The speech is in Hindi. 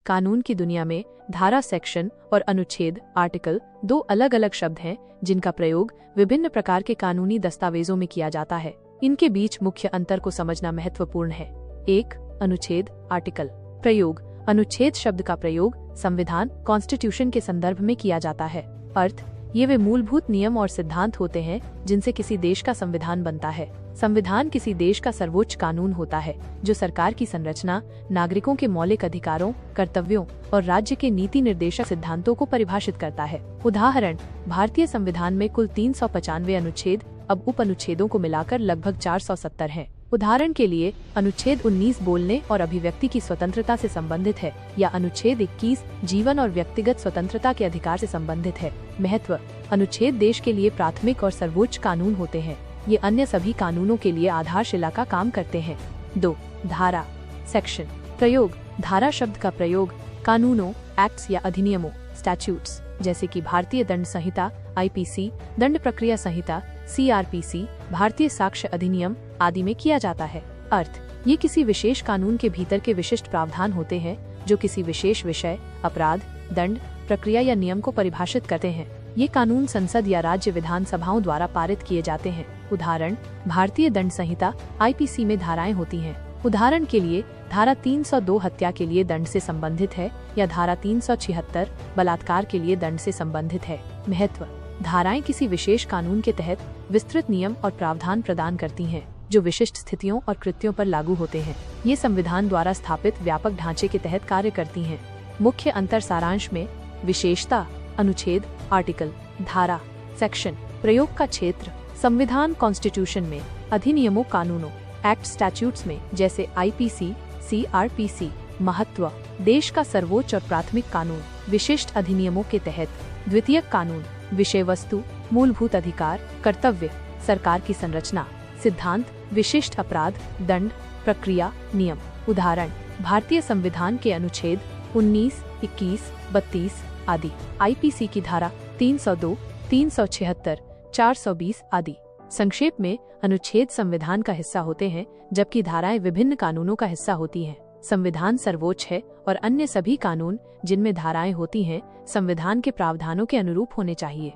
कानून की दुनिया में धारा, सेक्शन और अनुच्छेद, आर्टिकल दो अलग अलग शब्द हैं जिनका प्रयोग विभिन्न प्रकार के कानूनी दस्तावेजों में किया जाता है। इनके बीच मुख्य अंतर को समझना महत्वपूर्ण है। 1. अनुच्छेद, आर्टिकल। प्रयोग। अनुच्छेद शब्द का प्रयोग संविधान, कॉन्स्टिट्यूशन के संदर्भ में किया जाता है। अर्थ, ये वे मूलभूत नियम और सिद्धांत होते हैं जिनसे किसी देश का संविधान बनता है। संविधान किसी देश का सर्वोच्च कानून होता है जो सरकार की संरचना, नागरिकों के मौलिक अधिकारों, कर्तव्यों और राज्य के नीति निर्देशक सिद्धांतों को परिभाषित करता है। उदाहरण, भारतीय संविधान में कुल 395 अनुच्छेद, अब उप अनुच्छेदों को मिलाकर लगभग 470 हैं। उदाहरण के लिए, अनुच्छेद 19 बोलने और अभिव्यक्ति की स्वतंत्रता से संबंधित है, या अनुच्छेद 21 जीवन और व्यक्तिगत स्वतंत्रता के अधिकार से संबंधित है। महत्व। अनुच्छेद देश के लिए प्राथमिक और सर्वोच्च कानून होते हैं। ये अन्य सभी कानूनों के लिए आधारशिला का काम करते हैं। 2. धारा, सेक्शन। प्रयोग। धारा शब्द का प्रयोग कानूनों, एक्ट्स या अधिनियमों, स्टैट्यूट्स, जैसे कि भारतीय दंड संहिता (IPC), दंड प्रक्रिया संहिता (CRPC), भारतीय साक्ष्य अधिनियम आदि में किया जाता है। अर्थ, ये किसी विशेष कानून के भीतर के विशिष्ट प्रावधान होते हैं जो किसी विशेष विषय, अपराध, दंड, प्रक्रिया या नियम को परिभाषित करते हैं। ये कानून संसद या राज्य विधानसभाओं द्वारा पारित किए जाते हैं। उदाहरण, भारतीय दंड संहिता (IPC) में धाराएं होती हैं। उदाहरण के लिए, धारा 302 हत्या के लिए दंड से संबंधित है, या धारा 376 बलात्कार के लिए दंड से संबंधित है। महत्व। धाराएं किसी विशेष कानून के तहत विस्तृत नियम और प्रावधान प्रदान करती हैं जो विशिष्ट स्थितियों और कृत्यों पर लागू होते हैं। ये संविधान द्वारा स्थापित व्यापक ढांचे के तहत कार्य करती हैं। मुख्य अंतर सारांश में विशेषता, अनुच्छेद, आर्टिकल, धारा, सेक्शन। प्रयोग का क्षेत्र, संविधान कॉन्स्टिट्यूशन में, अधिनियमों, कानूनों, एक्ट, स्टैट्यूट्स में जैसे IPC, CRPC। महत्व, देश का सर्वोच्च और प्राथमिक कानून, विशिष्ट अधिनियमों के तहत द्वितीयक कानून, विषय वस्तु, मूलभूत अधिकार, कर्तव्य, सरकार की संरचना, सिद्धांत, विशिष्ट अपराध, दंड, प्रक्रिया, नियम। उदाहरण, भारतीय संविधान के अनुच्छेद 19, 21, 32 आदि, IPC की धारा 302, 376, 420 आदि। संक्षेप में, अनुच्छेद संविधान का हिस्सा होते हैं जबकि धाराएं विभिन्न कानूनों का हिस्सा होती हैं। संविधान सर्वोच्च है और अन्य सभी कानून जिनमें धाराएं होती हैं संविधान के प्रावधानों के अनुरूप होने चाहिए।